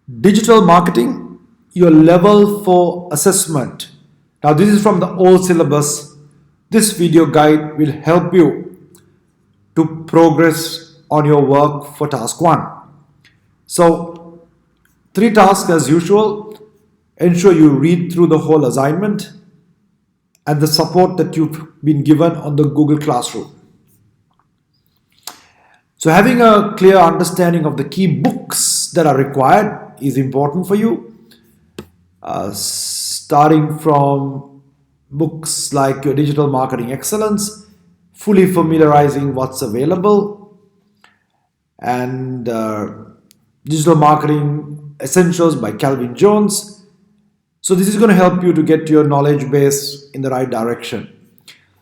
Digital marketing, your level 4 assessment. Now, this is from the old syllabus. This video guide will help you to progress on your work for task 1. So, 3 tasks as usual. Ensure you read through the whole assignment and the support that you've been given on the Google Classroom. So having a clear understanding of the key books that are required is important for you. Starting from books like your Digital Marketing Excellence, fully familiarizing what's available, and Digital Marketing Essentials by Calvin Jones. So this is going to help you to get your knowledge base in the right direction.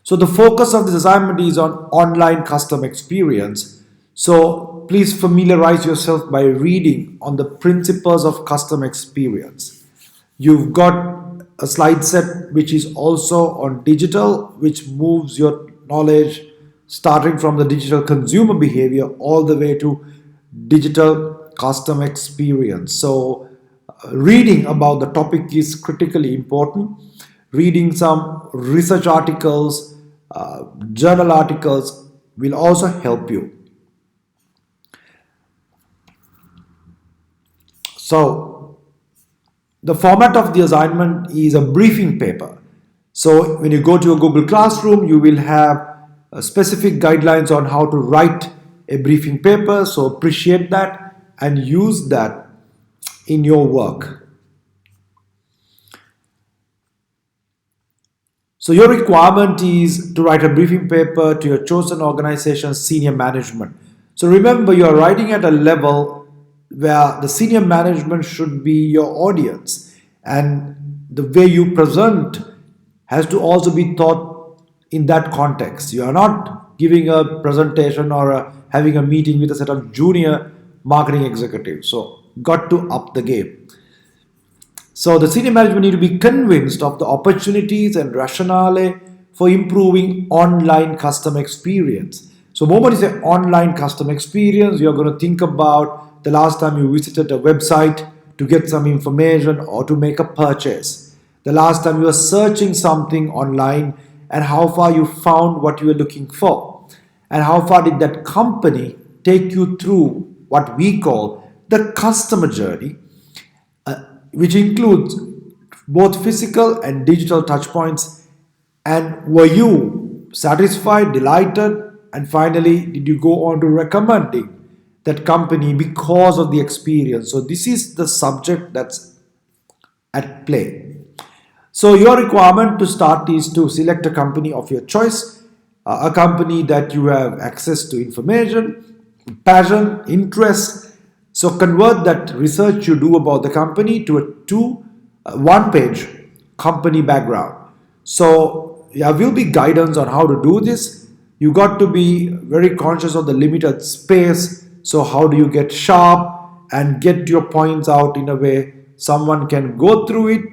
So the focus of this assignment is on online customer experience. So please familiarize yourself by reading on the principles of customer experience. You've got a slide set which is also on digital, which moves your knowledge starting from the digital consumer behavior all the way to digital customer experience. So reading about the topic is critically important. Reading some research articles, journal articles will also help you. So the format of the assignment is a briefing paper. So when you go to a Google Classroom, you will have specific guidelines on how to write a briefing paper. So appreciate that and use that in your work. So your requirement is to write a briefing paper to your chosen organization's senior management. So remember, you're writing at a level where the senior management should be your audience, and the way you present has to also be thought in that context. You are not giving a presentation or having a meeting with a set of junior marketing executives. So got to up the game. So the senior management need to be convinced of the opportunities and rationale for improving online customer experience. So when you say online customer experience, you're going to think about the last time you visited a website to get some information or to make a purchase. The last time you were searching something online and how far you found what you were looking for. And how far did that company take you through what we call the customer journey, which includes both physical and digital touchpoints. And were you satisfied, delighted, and finally, did you go on to recommending that company because of the experience? So this is the subject that's at play. So your requirement to start is to select a company of your choice, a company that you have access to information, passion, interest. So convert that research you do about the company to a one-page company background. So there will be guidance on how to do this. You got to be very conscious of the limited space. So how do you get sharp and get your points out in a way someone can go through it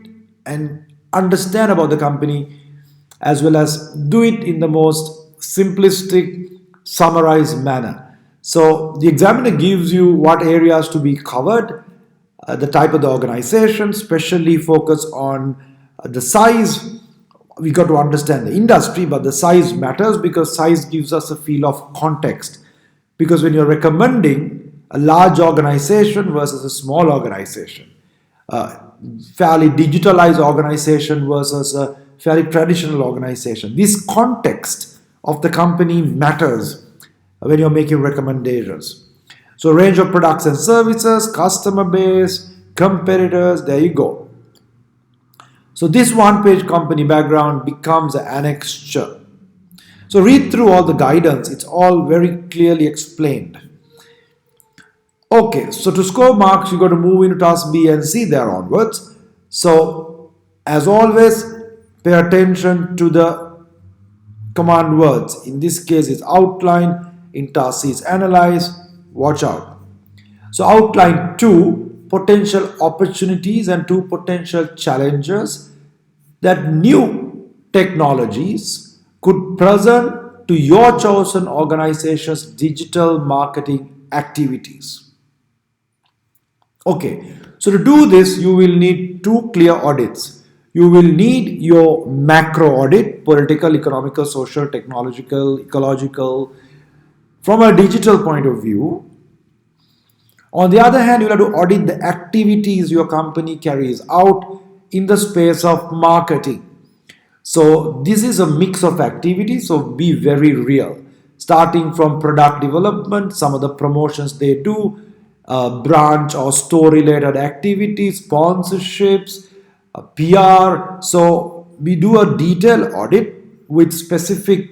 and understand about the company, as well as do it in the most simplistic, summarized manner. So the examiner gives you what areas to be covered, the type of the organization, especially focus on the size. We got to understand the industry, but the size matters because size gives us a feel of context. Because when you're recommending a large organization versus a small organization, fairly digitalized organization versus a fairly traditional organization, this context of the company matters when you're making recommendations. So range of products and services, customer base, competitors, there you go. So this one-page company background becomes an annexure. So read through all the guidance, it's all very clearly explained. Okay, so to score marks, you got to move into task B and C there onwards. So as always, pay attention to the command words. In this case, it's outline. In task C, it's analyze. Watch out. So outline 2 potential opportunities and 2 potential challenges that new technologies could present to your chosen organization's digital marketing activities. Okay, So to do this, you will need two clear audits. You will need your macro audit, political, economical, social, technological, ecological, from a digital point of view. On the other hand, you'll have to audit the activities your company carries out in the space of marketing. So this is a mix of activities, so be very real. Starting from product development, some of the promotions they do, branch or store related activities, sponsorships, PR. So we do a detailed audit with specific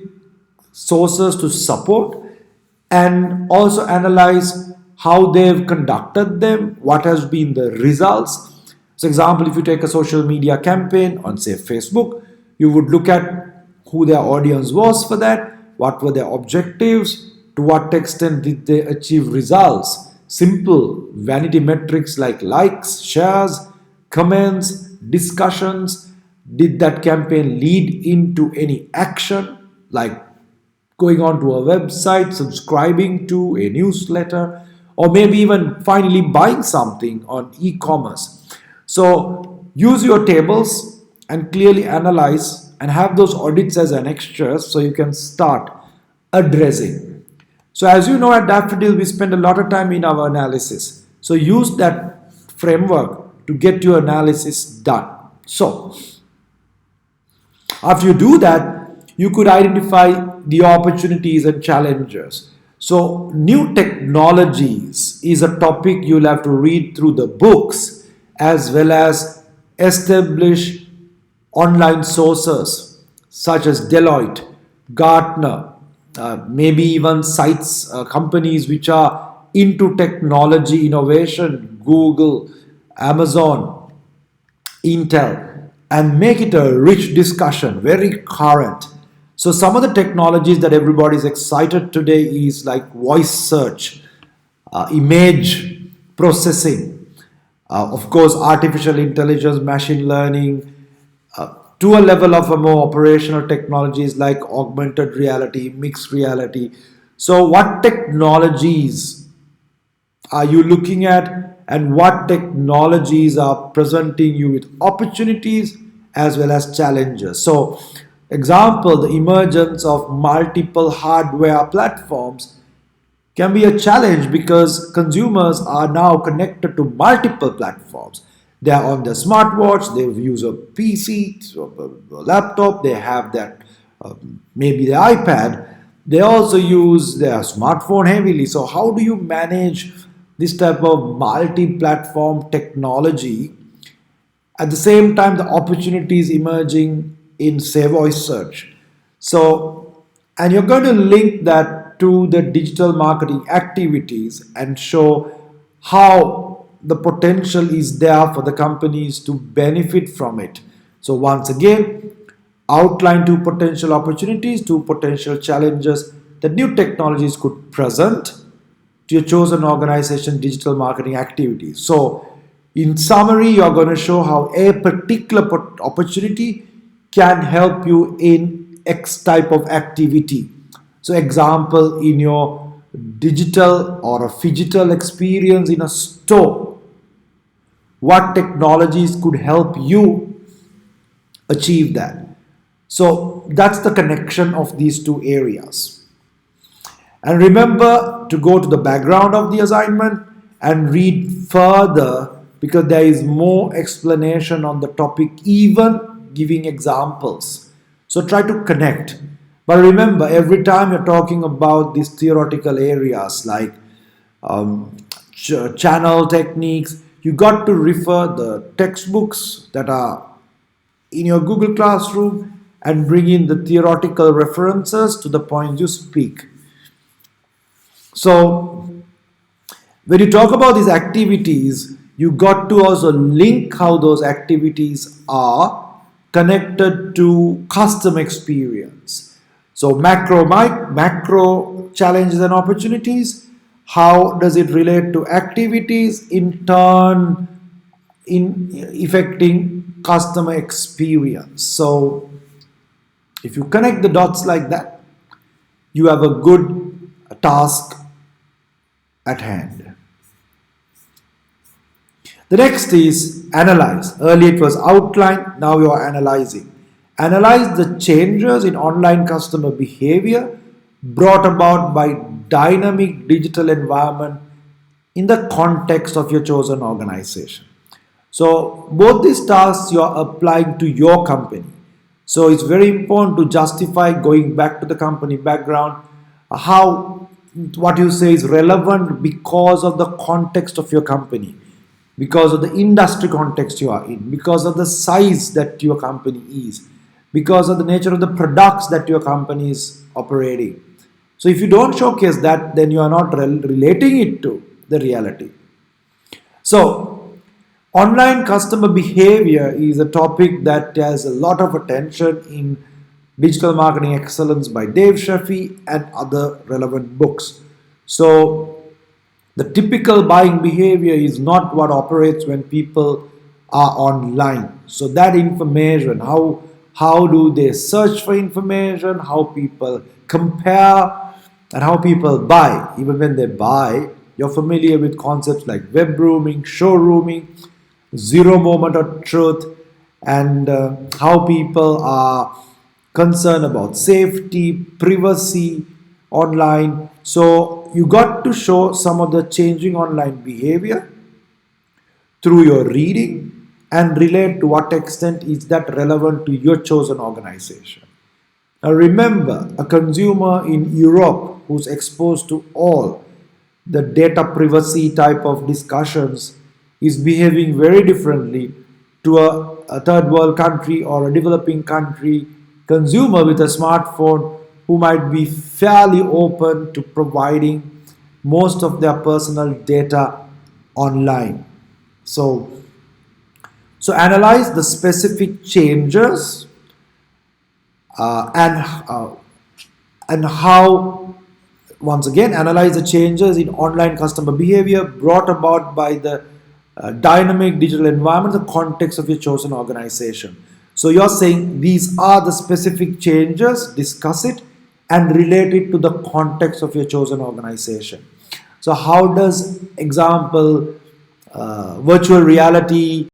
sources to support and also analyze how they've conducted them, what has been the results. So example, if you take a social media campaign on say Facebook, you would look at who their audience was for that, what were their objectives, to what extent did they achieve results. Simple vanity metrics like likes, shares, comments, discussions. Did that campaign lead into any action like going onto a website, subscribing to a newsletter, or maybe even finally buying something on e-commerce? So use your tables and clearly analyze and have those audits as an extra so you can start addressing. So as you know, at Dafedil we spend a lot of time in our analysis. So use that framework to get your analysis done. So after you do that, you could identify the opportunities and challenges. So, new technologies is a topic you'll have to read through the books as well as establish online sources such as Deloitte, Gartner, maybe even sites, companies which are into technology innovation, Google, Amazon, Intel, and make it a rich discussion, very current. So some of the technologies that everybody is excited today is like voice search, image processing, of course, artificial intelligence, machine learning, to a level of a more operational technologies like augmented reality, mixed reality. So what technologies are you looking at, and what technologies are presenting you with opportunities as well as challenges? So example, the emergence of multiple hardware platforms can be a challenge because consumers are now connected to multiple platforms. They are on their smartwatch, they use a PC, so a laptop, they have that maybe the iPad. They also use their smartphone heavily. So how do you manage this type of multi-platform technology? At the same time, the opportunities emerging in say voice search. So, and you're going to link that to the digital marketing activities and show how the potential is there for the companies to benefit from it. So once again, outline two potential opportunities, two potential challenges that new technologies could present to your chosen organization digital marketing activities. So in summary, you're going to show how a particular opportunity can help you in X type of activity. So example, in your digital or a phygital experience in a store, what technologies could help you achieve that? So that's the connection of these two areas. And remember to go to the background of the assignment and read further because there is more explanation on the topic, even giving examples. So try to connect. But remember, every time you're talking about these theoretical areas like channel techniques, you got to refer the textbooks that are in your Google Classroom and bring in the theoretical references to the point you speak. So when you talk about these activities, you got to also link how those activities are connected to customer experience. So macro challenges and opportunities, how does it relate to activities in turn in affecting customer experience? So if you connect the dots like that, you have a good task at hand. The next is analyze. Earlier it was outline, now you are analyzing. Analyze the changes in online customer behavior brought about by dynamic digital environment in the context of your chosen organization. So both these tasks you are applying to your company. So it's very important to justify going back to the company background, how what you say is relevant because of the context of your company, because of the industry context you are in, because of the size that your company is, because of the nature of the products that your company is operating. So if you don't showcase that, then you are not relating it to the reality. So online customer behavior is a topic that has a lot of attention in Digital Marketing Excellence by Dave Sheffy and other relevant books. So the typical buying behavior is not what operates when people are online. So that information, how do they search for information, how people compare, and how people buy. Even when they buy, you're familiar with concepts like web rooming, showrooming, zero moment of truth, and how people are concerned about safety, privacy online. So you got to show some of the changing online behavior through your reading and relate to what extent is that relevant to your chosen organization. Now remember, a consumer in Europe who's exposed to all the data privacy type of discussions is behaving very differently to a third world country or a developing country consumer with a smartphone who might be fairly open to providing most of their personal data online. So, so analyze the specific changes uh, and uh, and how, once again, analyze the changes in online customer behavior brought about by the dynamic digital environment, the context of your chosen organization. So you're saying these are the specific changes, discuss it and relate it to the context of your chosen organization. So how does example virtual reality